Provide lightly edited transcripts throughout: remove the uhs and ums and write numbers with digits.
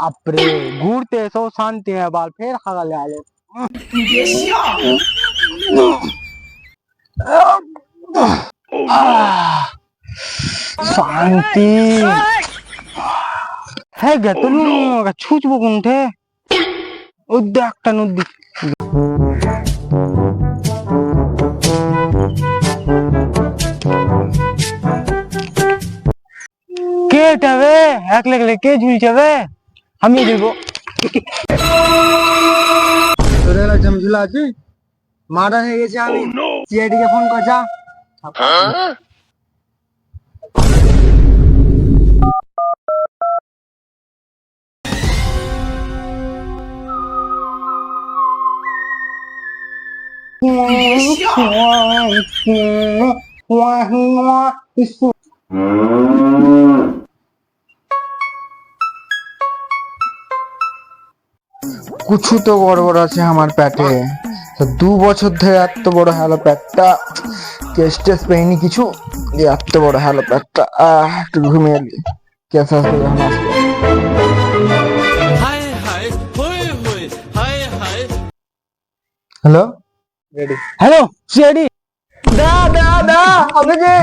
আপরে ঘুরতে এসো শান্তি এবার ফের খাগালে আলো শান্তি হ্যাঁ গে তো ছুঁচবো কোনঠে ওই একটা নদী কে যাবে এক লেগলে কে ঝুলছে আমি দেবো তোদের ঝামঝুলা আছে মারা হয়ে গেছে আমি সিআইডি কে ফোন কর যা কিছু তো গড়বড় আছে আমার পেটে 2 বছর ধরে এত বড় হলো পেটটা কেস টেস পেইনি কিছু এত বড় হলো পেটটা একটু ঘুমিয়ে নি কেস আসবে যখন আসবে হ্যালো রেডি হ্যালো সিআইডি দা দা দা আমি যে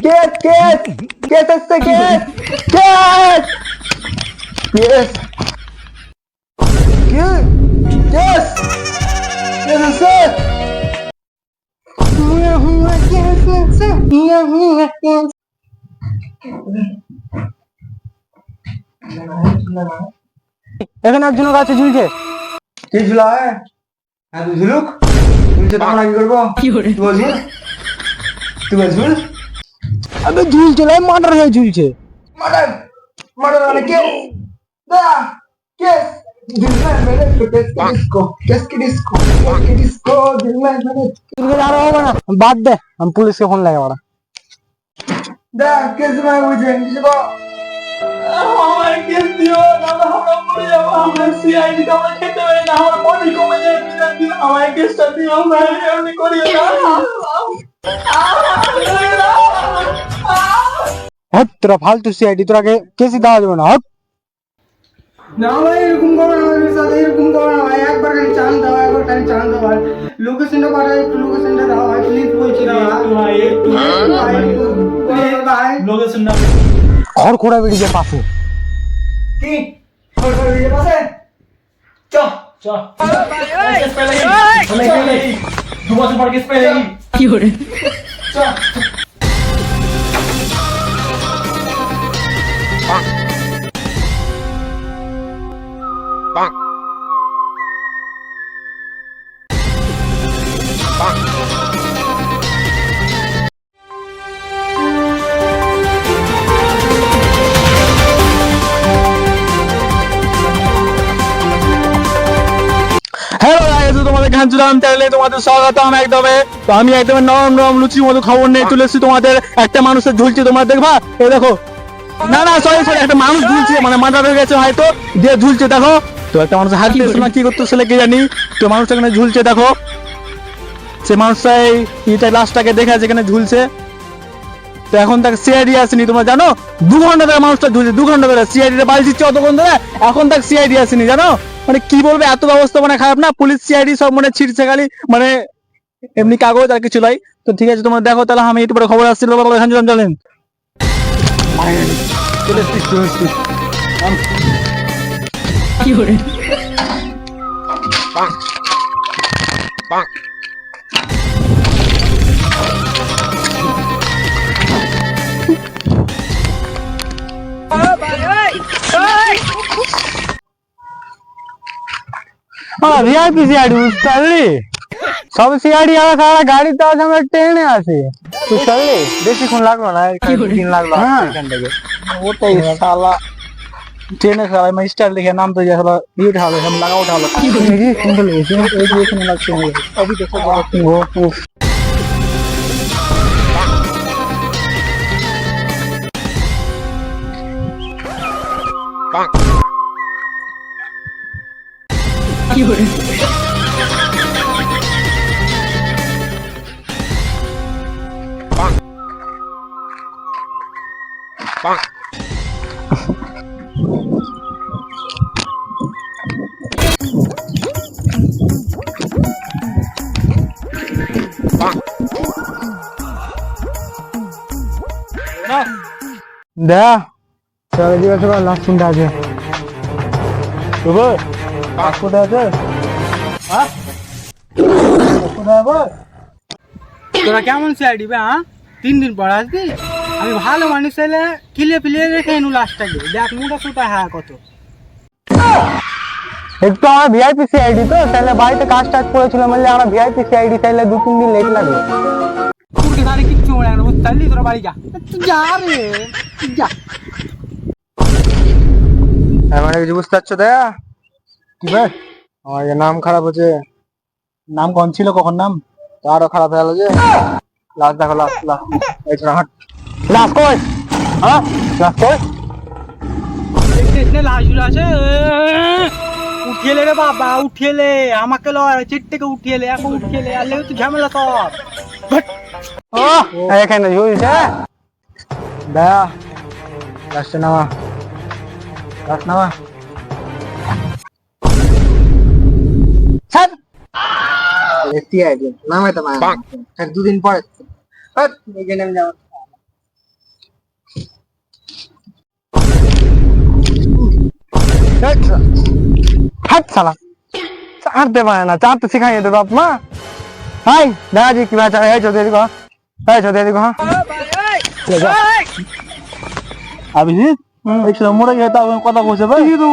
কেস কেস কেস আসছে case case case Yes! Yes, sir! এখানে একজনের কাছে ঝুলছে কে ঝুলা হ্যাঁ তুই ঝুলুক ঝুলছে তখন কি করবো তুই ঝুল আবে ঝুলছে মার্ডার হয়ে ঝুলছে মার্ডার মার্ডার মানে কে দা কেস दिल में मेरे किसको दिल में मेरे तुझे जा रहा होगा ना बात दे हम पुलिस के फोन लगा वाला दे केस में मुझे किसको हमारे केस दियो ना हम मर जाओ हमारे सीआईडी का मैं कहते हैं ना हमारे बॉडी को मुझे दियो हमारे केस कर दियो मैं हमने करियो हट तेरा फालतू सीआईडी तेरा के कैसे दाव देबो ना हट না ভাই এরকম করো না আমার সাথে এরকম করো না ভাই একবার খালি চান দাও একবার খালি চান দাও ভাই লোকেশনটা পাঠাও একটু লোকেশনটা দাও ভাই প্লিজ বলছি না ভাই একটু ভাই লোকেশনটা খড়খড়া বেরিয়ে পাশে কি খড়খড়া বেরিয়ে পাশে চ চ কেস পেলে এই 2 বছর পর কেস পেলে কি করে চ Bonk. Bonk. হ্যালো গাইস তোমাদের ঘাঞ্চুরাম চ্যানেলে তোমাদের স্বাগতম একদমে তো আমি একদম নরম নরম লুচির মতো খবর নিয়ে চলে এসেছি তোমাদের একটা মানুষের ঝুলছে তোমরা দেখবা এই দেখো না না সরি একটা মানুষ ঝুলছে মানে মার্ডার হয়ে গেছে হয়তো দিয়ে ঝুলছে দেখো তো একটা মানুষ হাত দিয়েছে না কি করতেছিল কে জানি তো মানুষটা এখানে ঝুলছে দেখো সে মানুষটা এইটা লাশটাকে দেখে যেখানে ঝুলছে তো এখন তাকে সিআইডি আসেনি তোমরা জানো 2 ঘন্টা ধরে মানুষটা ঝুলছে 2 ঘন্টা ধরে সিআইডি তে বাড়ি দিচ্ছে অতক্ষণ ধরে এখন তাকে সিআইডি আসেনি জানো মানে কি বলবে এত ব্যবস্থা মানে খারাপ না পুলিশ সিআইডি সব মানে ছিড়ছে খালি মানে এমনি কাগজ আর কিছু নাই তো ঠিক আছে তোমরা দেখো তাহলে আমি একটু পরে খবর আসছিল এখানে জানেন চলে এসেছি কি করে বাহ বাহ ভিআইপি সিআইডি বুঝলি সব সিআইডি আমার গাড়ি তো আজ আমরা ট্রেনে আছি তুই চললি বেশিক্ষণ লাগলো না 2 দিন লাগলো এখান থেকে ওটাই শালা ট্রেনে খারাপ मैं स्टाइल देखे नाम तो जैसा ये उठा लो हम लगा उठा लो ये सिंपल है एक देखने लगते हैं अभी देखो वो কি করে দেখা চল জিজ্ঞাসা কর লাস্ট কোনটা আছে লাস্ট কোনটা আছে হ্যাঁ তোরা কেমন সিআইডি বে? হ্যাঁ 3 দিন পর আসবি? আমি ভালো মানুষ এলে কিলে ফিলে রেখে এনু লাস্টটাকে দেখ মোটা সোটা হ্যাঁ কত একটু আমার ভিআইপি সিআইডি তো তাহলে বাড়িতে কাজ টাজ করেছিল বললে আমরা ভিআইপি সিআইডি তাহলে 2-3 দিন লেট লাগবে তোকে তাহলে কিচ্ছু মনে হয় না বুঝতে পারলি তোরা বাড়ি যা তুই যা রে তুই যা মানে কিছু বুঝতে পারছো দয়া কি ভাই আমার নাম খারাপ হচ্ছে নাম কোন ছিল কখন নাম আরো খারাপ হয়ে গেল যে লাস্ট দেখো লাস্ট লাস্ট এই ছোড়া হাট লাস্ট কই হ্যাঁ লাস্ট কই দেখতে লাশগুলো আছে উঠিয়ে লে রে বাবা উঠিয়ে লে আমাকে লয় চিট্টিকে উঠিয়ে লে এখন উঠিয়ে লে আর লেগে তুই ঝামেলা সব ও এখানে ঝুলছে দয়া লাস্টে নামা লাস্ট নামা ছাড় দেখতে আইডি নামে তো মায়া এক দুদিন পরে হট এখানে আমি যাব हट साला चाटते पाए ना चाटते सिखाइए तो बाप माँ हाय दादाजी की बात है जो दे दी को हाँ ले जा अभिजीत एक मोड़ा गया था कथा कौन भाई ये तो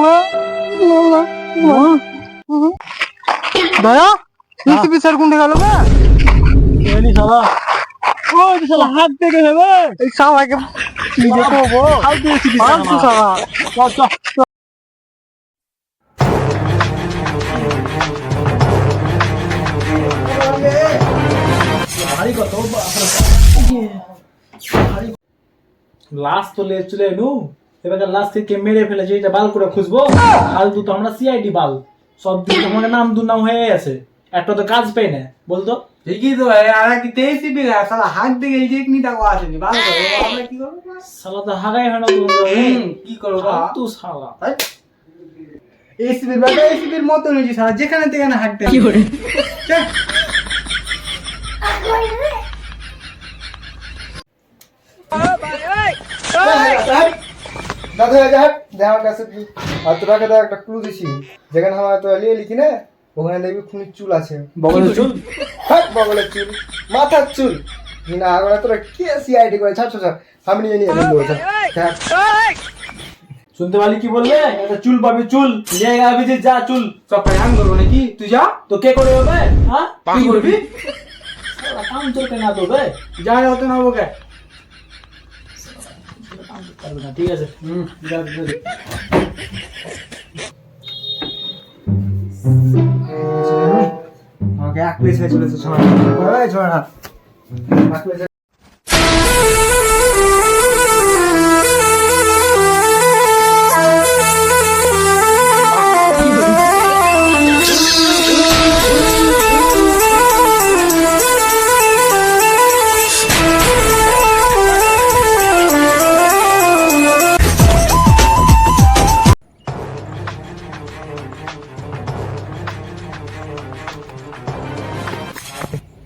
दया इस भी सर कुंडे गालो बे ये नहीं साला ओ ये साला हाथ दे के है बे एक साला के ये तो वो हाथ दे सी साला चल লাশ তো লে চলে এলু এবার লাশ থেকে মেরে ফেলেছে এটা বাল করে খুঁজবো ফালতু তো আমরা সিআইডি বাল সব দিন তোমার নাম দুনাম হয়ে আছে একটা তো কাজ পাই না বলতো ঠিকই তো ভাই আর কি তেইশি বিঘা সালা হাত দিকে এই যে এক নিটা কো আসেনি ভালো করে আমরা কি করব শালা তো হাগাই হয় না কি করব তুই শালা এসিবির বাবা এসিবির মত নিয়ে সারা যেখানে তেখানে হাঁটতে কি করে দাদা হাট দেওয়ার কাছে আর তোরাকে তো একটা ক্লু দিছি যেখানে আমার তো লিয়ে লিখি না ওখানে দেখবি খুনির চুল আছে বগলের চুল হাট বগলের চুল মাথার চুল না আগরা তোরা কি সিআইডি করে ছাড় ছাড় আমি নিয়ে নিয়ে দেবো শুনতে পারলি কি বললে একটা চুল পাবি চুল জায়গা আবি যে যা চুল সব প্ল্যান করবো নাকি তুই যা তো কে করে হবে হ্যাঁ কি করবি শালা কাম চলতে না তো বে যা হতে না ওকে ঠিক আছে যা আমাকে এক প্লেস হয়ে চলেছে ছড়া ছড়া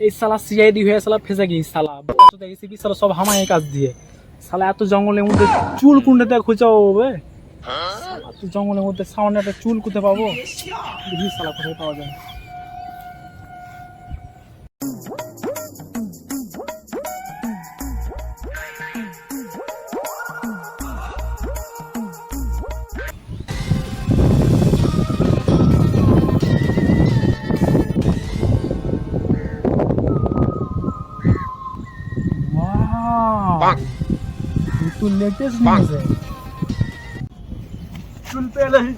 এই শালা সিআইডি হয়ে শালা ফেসে গিয়ে শালা বস দেখেছি কি শালা সব হামায় কাজ দিয়ে শালা এত জঙ্গলের মধ্যে চুল কুন্ডাতে খুঁজে হবে শালা এত জঙ্গলের মধ্যে সামনে একটা চুল কুতে পাবো দেখি শালা কোথায় পাওয়া যায় तू लेटेस्ट न्यूज़ है चुल पे नहीं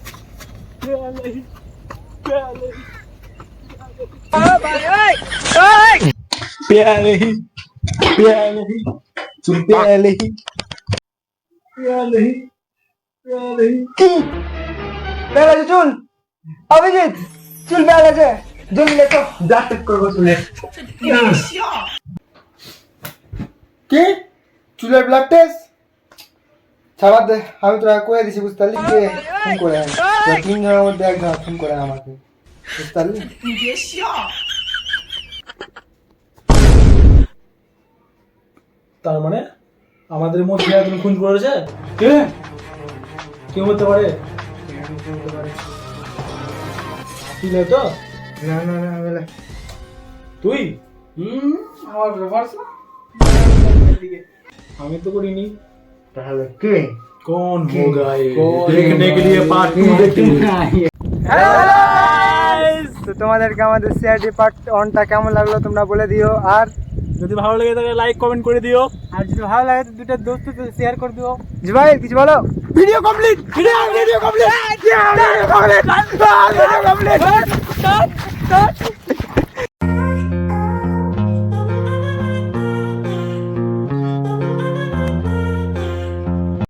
प्याले ही चुल प्याले ही বেলা চুল অভিজিৎ চুল বেলা আছে জমি তো ব্লাড টেস্ট করবো চুলে কি চুলের ব্লাড টেস্ট ছাড়া দে আমি তোরা কয়ে দিছি বুঝতে পারলি কে ফোন করে তিনজনের মধ্যে একজন ফোন করে আমাকে বুঝতে পারলি তার মানে আমাদের মধ্যে তুমি খুন করেছে কে? কেউ হতে পারে তুই নয় তো না না না বেলা তুই আমার ব্যাপার আমি তো করিনি তাহলে কে? कौन होगा ये कौन देखने के लिए पार्ट 2 देखिए তো তোমাদেরকে আমাদের সিআইডি পার্ট 1টা কেমন লাগলো তোমরা বলে দিও। আর যদি ভালো লাগে তাহলে লাইক কমেন্ট করে দিও আর যদি ভালো লাগে তো দুটো দোস্তকে শেয়ার করে দিও। জি ভাই কিছু বলো। Video complete video complete